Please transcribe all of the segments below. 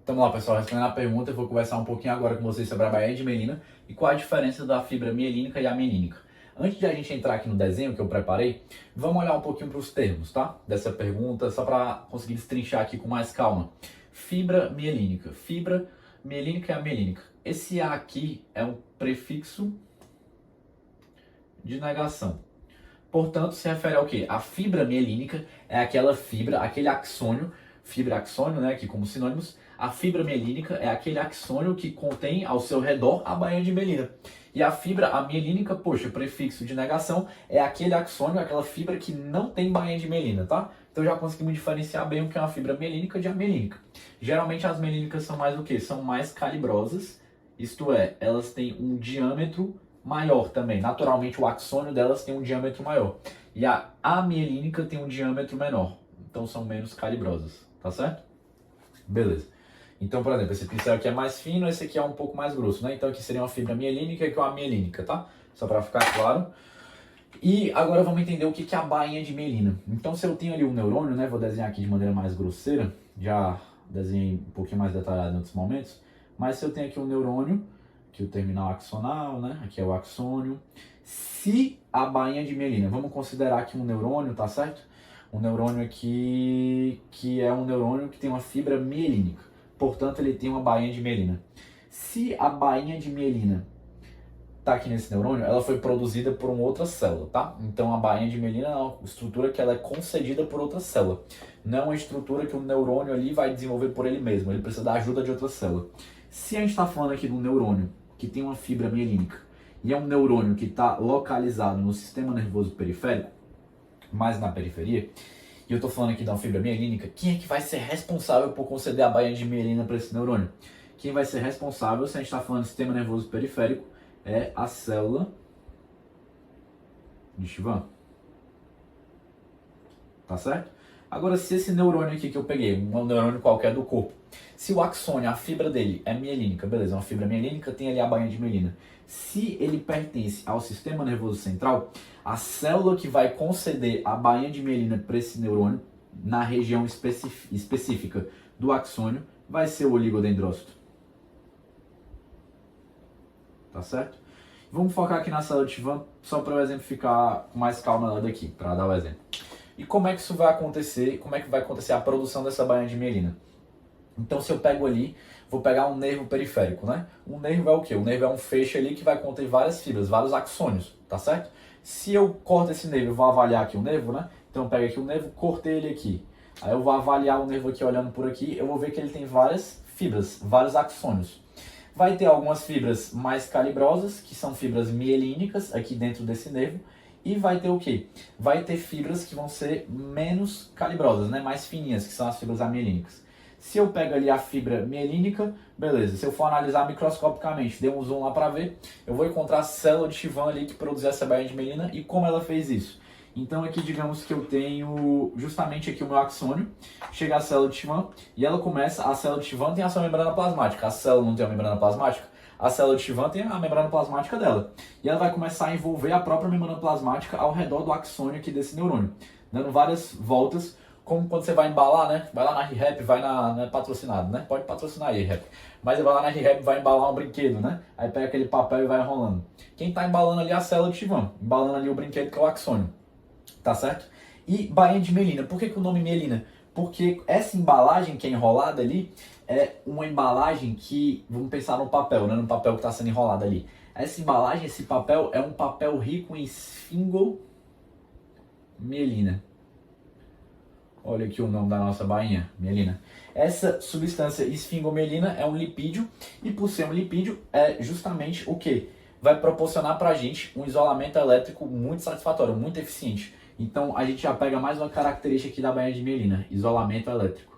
Então vamos lá, pessoal, respondendo a pergunta, eu vou conversar um pouquinho agora com vocês sobre a baía de mielina e qual a diferença da fibra mielínica e amielínica. Antes de a gente entrar aqui no desenho que eu preparei, vamos olhar um pouquinho para os termos, tá? Dessa pergunta, só para conseguir destrinchar aqui com mais calma. Fibra mielínica. Fibra mielínica e amielínica. Esse A aqui é um prefixo de negação. Portanto, se refere ao quê? A fibra mielínica é aquela fibra, aquele axônio, fibra axônio, né, aqui como sinônimos. A fibra mielínica é aquele axônio que contém ao seu redor a bainha de mielina. E a fibra amielínica, poxa, prefixo de negação, é aquele axônio, aquela fibra que não tem bainha de mielina, tá? Então já conseguimos diferenciar bem o que é uma fibra mielínica de amielínica. Geralmente as mielínicas são mais o quê? São mais calibrosas, isto é, elas têm um diâmetro maior também. Naturalmente o axônio delas tem um diâmetro maior. E a amielínica tem um diâmetro menor. Então são menos calibrosas, tá certo? Beleza. Então, por exemplo, esse pincel aqui é mais fino, esse aqui é um pouco mais grosso, né? Então aqui seria uma fibra mielínica e aqui uma amielínica, tá? Só para ficar claro. E agora vamos entender o que é a bainha de mielina. Então se eu tenho ali um neurônio, né? Vou desenhar aqui de maneira mais grosseira. Já desenhei um pouquinho mais detalhado em outros momentos. Mas se eu tenho aqui um neurônio, aqui o terminal axonal, né? Aqui é o axônio. Se a bainha de mielina, vamos considerar aqui um neurônio, tá certo? Um neurônio aqui que é um neurônio que tem uma fibra mielínica. Portanto, ele tem uma bainha de mielina. Se a bainha de mielina está aqui nesse neurônio, ela foi produzida por uma outra célula, tá? Então, a bainha de mielina é uma estrutura que ela é concedida por outra célula. Não é uma estrutura que o neurônio ali vai desenvolver por ele mesmo. Ele precisa da ajuda de outra célula. Se a gente está falando aqui de um neurônio que tem uma fibra mielínica e é um neurônio que está localizado no sistema nervoso periférico, mais na periferia, e eu estou falando aqui da fibra mielínica, quem é que vai ser responsável por conceder a bainha de mielina para esse neurônio? Quem vai ser responsável, se a gente está falando do sistema nervoso periférico, é a célula de Schwann. Tá certo? Agora, se esse neurônio aqui que eu peguei, um neurônio qualquer do corpo, se o axônio, a fibra dele é mielínica, beleza, uma fibra mielínica, tem ali a bainha de mielina. Se ele pertence ao sistema nervoso central, a célula que vai conceder a bainha de mielina para esse neurônio, na região específica do axônio, vai ser o oligodendrócito. Tá certo? Vamos focar aqui na célula de Schwann, só para eu exemplificar com mais calma daqui, para dar o exemplo. E como é que isso vai acontecer? Como é que vai acontecer a produção dessa bainha de mielina? Então, se eu pego ali, vou pegar um nervo periférico, né? Um nervo é o quê? O nervo é um feixe ali que vai conter várias fibras, vários axônios, tá certo? Se eu corto esse nervo, eu vou avaliar aqui o nervo, né? Então, eu pego aqui o nervo, cortei ele aqui. Aí eu vou avaliar o nervo aqui olhando por aqui, eu vou ver que ele tem várias fibras, vários axônios. Vai ter algumas fibras mais calibrosas, que são fibras mielínicas, aqui dentro desse nervo. E vai ter o quê? Vai ter fibras que vão ser menos calibrosas, né? Mais fininhas, que são as fibras amielínicas. Se eu pego ali a fibra mielínica, beleza. Se eu for analisar microscopicamente, dei um zoom lá para ver, eu vou encontrar a célula de Schwann ali que produziu essa bainha de mielina e como ela fez isso. Então aqui digamos que eu tenho justamente aqui o meu axônio, chega a célula de Schwann e ela começa, a célula de Schwann tem a sua membrana plasmática, a célula não tem a membrana plasmática, a célula de Schwann tem a membrana plasmática dela. E ela vai começar a envolver a própria membrana plasmática ao redor do axônio aqui desse neurônio, dando várias voltas, como quando você vai embalar, né? Vai lá na ReHap, vai na... não é patrocinado, né? Pode patrocinar aí, ReHap. Mas vai lá na ReHap, vai embalar um brinquedo, né? Aí pega aquele papel e vai enrolando. Quem está embalando ali é a célula de Schwann, embalando ali o brinquedo que é o axônio. Tá certo? E bainha de mielina. Por que o nome mielina? Porque essa embalagem que é enrolada ali é uma embalagem que, vamos pensar no papel, né? No papel que está sendo enrolado ali. Essa embalagem, esse papel é um papel rico em esfingomielina. Olha aqui o nome da nossa bainha, mielina. Essa substância esfingomielina é um lipídio e por ser um lipídio é justamente o que? Vai proporcionar para a gente um isolamento elétrico muito satisfatório, muito eficiente. Então a gente já pega mais uma característica aqui da bainha de mielina, isolamento elétrico.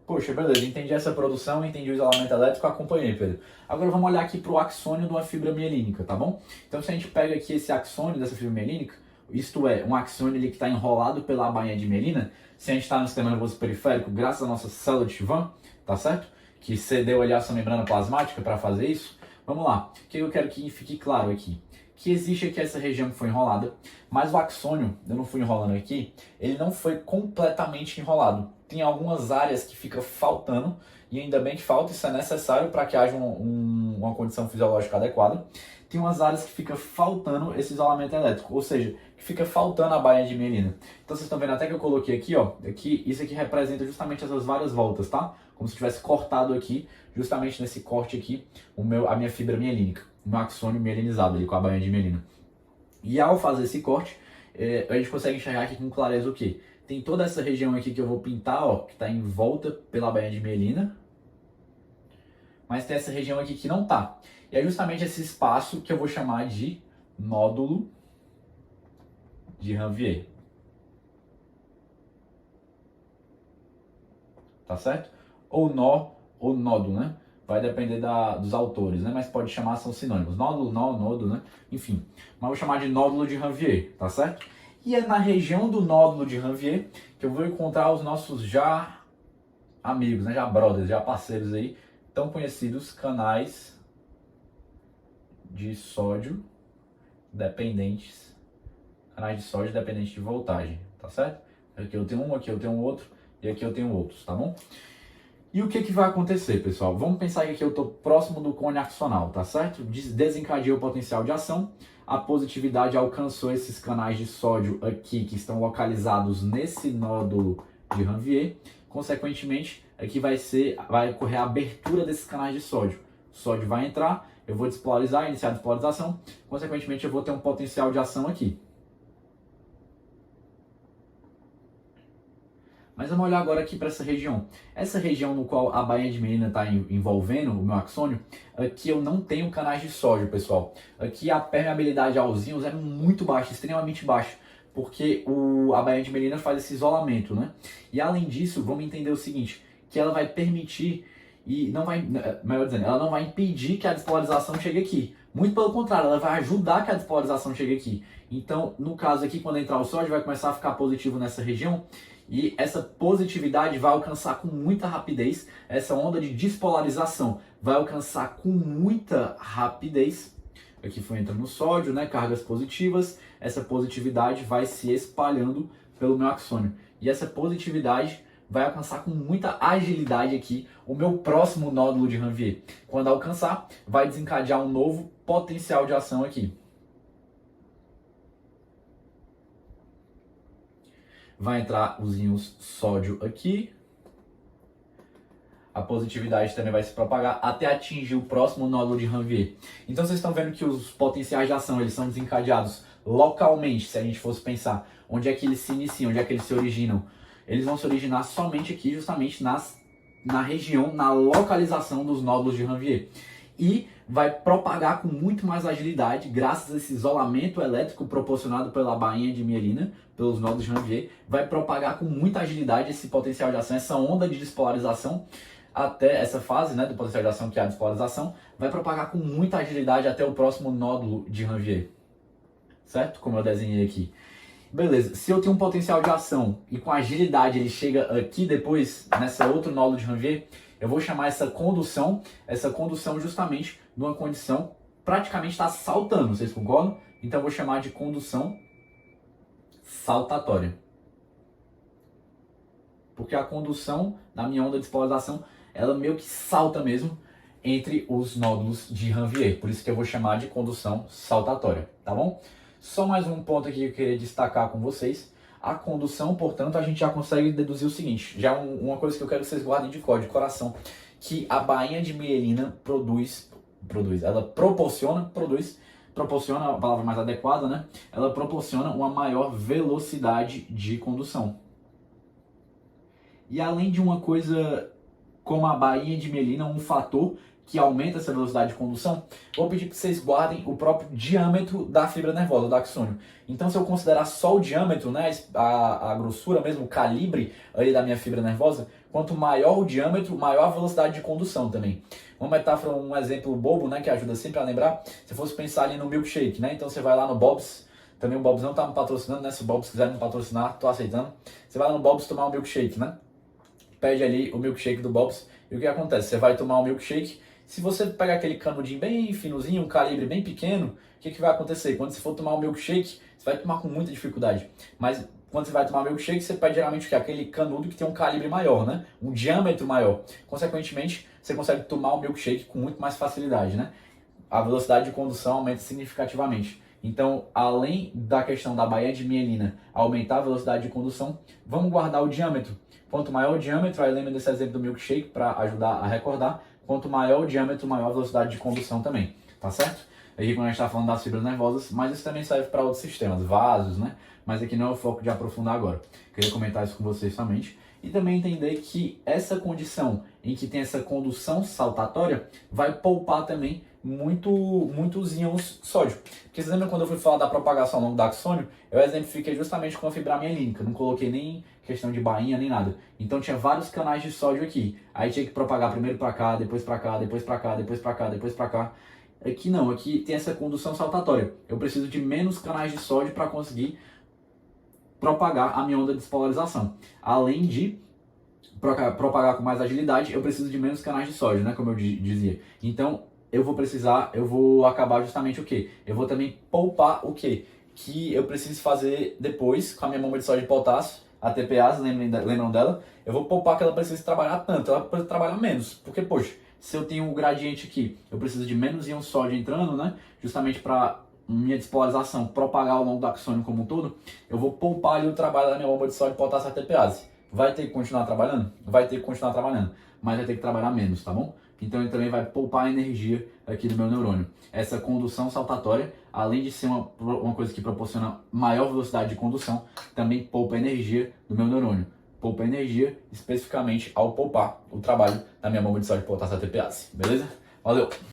Poxa, beleza, entendi essa produção, entendi o isolamento elétrico, acompanhei, Pedro. Agora vamos olhar aqui para o axônio de uma fibra mielínica, tá bom? Então se a gente pega aqui esse axônio dessa fibra mielínica, isto é, um axônio ali que está enrolado pela bainha de mielina, se a gente está no sistema nervoso periférico, graças à nossa célula de Schwann, tá certo? Que cedeu ali a sua membrana plasmática para fazer isso. Vamos lá, o que eu quero que fique claro aqui? que existe aqui essa região que foi enrolada, mas o axônio, eu não fui enrolando aqui, ele não foi completamente enrolado. Tem algumas áreas que fica faltando, e ainda bem que falta, isso é necessário para que haja uma condição fisiológica adequada. Tem umas áreas que fica faltando esse isolamento elétrico, ou seja, que fica faltando a bainha de mielina. Então vocês estão vendo até que eu coloquei aqui, ó, aqui, isso aqui representa justamente essas várias voltas, tá? Como se tivesse cortado aqui, justamente nesse corte aqui, a minha fibra mielínica, o meu axônio mielinizado ali com a bainha de mielina. E ao fazer esse corte, a gente consegue enxergar aqui com clareza o quê? Tem toda essa região aqui que eu vou pintar, ó, que está em volta pela bainha de mielina, mas tem essa região aqui que não tá. E é justamente esse espaço que eu vou chamar de nódulo de Ranvier. Tá certo? Ou nó, ou nódulo, né? Vai depender dos autores, né? Mas pode chamar, são sinônimos. Nódulo, nó, nódulo, né? Enfim. Mas eu vou chamar de nódulo de Ranvier, tá certo? E é na região do nódulo de Ranvier que eu vou encontrar os nossos já amigos, né? Já brothers, já parceiros aí, tão conhecidos canais de sódio dependentes, canais de sódio dependentes de voltagem, tá certo? Aqui eu tenho um, aqui eu tenho outro e aqui eu tenho outros, tá bom? E o que vai acontecer, pessoal? Vamos pensar que aqui eu estou próximo do cone axonal, tá certo? Desencadeei o potencial de ação, a positividade alcançou esses canais de sódio aqui que estão localizados nesse nódulo de Ranvier. Consequentemente, aqui vai ocorrer a abertura desses canais de sódio. O sódio vai entrar, eu vou despolarizar, iniciar a despolarização, consequentemente eu vou ter um potencial de ação aqui. Mas vamos olhar agora aqui para essa região. Essa região no qual a bainha de mielina está envolvendo o meu axônio, aqui eu não tenho canais de sódio, pessoal. Aqui a permeabilidade aos íons é muito baixa, extremamente baixa, porque a bainha de mielina faz esse isolamento, né? E além disso, vamos entender o seguinte, que ela vai permitir, e não vai, melhor dizendo, ela não vai impedir que a despolarização chegue aqui. Muito pelo contrário, ela vai ajudar que a despolarização chegue aqui. Então, no caso aqui, quando entrar o sódio, vai começar a ficar positivo nessa região, e essa positividade vai alcançar com muita rapidez, essa onda de despolarização vai alcançar com muita rapidez. Aqui foi entrando o sódio, né, cargas positivas, essa positividade vai se espalhando pelo meu axônio. E essa positividade vai alcançar com muita agilidade aqui o meu próximo nódulo de Ranvier. Quando alcançar, vai desencadear um novo potencial de ação aqui. Vai entrar os íons sódio aqui. A positividade também vai se propagar até atingir o próximo nódulo de Ranvier. Então vocês estão vendo que os potenciais de ação eles são desencadeados localmente, se a gente fosse pensar onde é que eles se iniciam, onde é que eles se originam. Eles vão se originar somente aqui, justamente na região, na localização dos nódulos de Ranvier. E vai propagar com muito mais agilidade, graças a esse isolamento elétrico proporcionado pela bainha de mielina, pelos nódulos de Ranvier, vai propagar com muita agilidade esse potencial de ação, essa onda de despolarização, até essa fase, né, do potencial de ação, que é a despolarização, vai propagar com muita agilidade até o próximo nódulo de Ranvier. Certo? Como eu desenhei aqui. Beleza, se eu tenho um potencial de ação e com agilidade ele chega aqui depois, nessa outro nódulo de Ranvier, eu vou chamar essa condução justamente numa condição praticamente está saltando, vocês concordam? Então eu vou chamar de condução saltatória. Porque a condução da minha onda de despolarização, ela meio que salta mesmo entre os nódulos de Ranvier. Por isso que eu vou chamar de condução saltatória, tá bom? Só mais um ponto aqui que eu queria destacar com vocês. A condução, portanto, a gente já consegue deduzir o seguinte, já uma coisa que eu quero que vocês guardem de código, de coração, que a bainha de mielina ela proporciona a palavra mais adequada, né? Ela proporciona uma maior velocidade de condução. E além de uma coisa como a bainha de mielina, um fator que aumenta essa velocidade de condução, vou pedir que vocês guardem o próprio diâmetro da fibra nervosa, do axônio. Então, se eu considerar só o diâmetro, né, a grossura mesmo, o calibre ali da minha fibra nervosa, quanto maior o diâmetro, maior a velocidade de condução também. Uma metáfora, um exemplo bobo, né, que ajuda sempre a lembrar, se fosse pensar ali no milkshake, né, então você vai lá no Bob's, também o Bob's não está me patrocinando, né, se o Bob's quiser me patrocinar, tô aceitando. Você vai lá no Bob's tomar um milkshake, né, pede ali o milkshake do Bob's, e o que acontece? Você vai tomar um milkshake, Se você pegar aquele canudinho bem finozinho, um calibre bem pequeno, o que vai acontecer? Quando você for tomar o milkshake, você vai tomar com muita dificuldade. Mas quando você vai tomar milkshake, você pede geralmente o quê? Aquele canudo que tem um calibre maior, né? Um diâmetro maior. Consequentemente, você consegue tomar o milkshake com muito mais facilidade, né? A velocidade de condução aumenta significativamente. Então, além da questão da baía de mielina aumentar a velocidade de condução, vamos guardar o diâmetro. Quanto maior o diâmetro, aí lembra desse exemplo do milkshake para ajudar a recordar, quanto maior o diâmetro, maior a velocidade de condução também, tá certo? Aqui quando a gente está falando das fibras nervosas, mas isso também serve para outros sistemas, vasos, né? Mas aqui não é o foco de aprofundar agora. Queria comentar isso com vocês somente. E também entender que essa condição em que tem essa condução saltatória vai poupar também muitos íons sódio. Porque vocês lembram quando eu fui falar da propagação ao longo do axônio, eu exemplifiquei justamente com a fibra mielínica, não coloquei nem questão de bainha nem nada. Então tinha vários canais de sódio aqui. Aí tinha que propagar primeiro para cá, depois para cá, depois para cá, depois para cá, depois para cá. Aqui não, aqui tem essa condução saltatória. Eu preciso de menos canais de sódio para conseguir propagar a minha onda de despolarização. Além de propagar com mais agilidade, eu preciso de menos canais de sódio, né, como eu dizia. Então, eu vou acabar justamente o quê? Eu vou também poupar o quê? Que eu preciso fazer depois com a minha bomba de sódio de potássio, a TPase, lembram dela? Eu vou poupar que ela precisa trabalhar tanto, ela precisa trabalhar menos. Porque, poxa, se eu tenho um gradiente aqui, eu preciso de menos íon sódio entrando, né? Justamente para minha despolarização propagar ao longo do axônio como um todo, eu vou poupar ali o trabalho da minha bomba de sódio de potássio, a TPase. Vai ter que continuar trabalhando? Vai ter que continuar trabalhando, mas vai ter que trabalhar menos, tá bom? Então ele também vai poupar a energia aqui do meu neurônio. Essa condução saltatória, além de ser uma coisa que proporciona maior velocidade de condução, também poupa a energia do meu neurônio. Poupa energia especificamente ao poupar o trabalho da minha bomba de sódio de potássio, a TPase. Beleza? Valeu!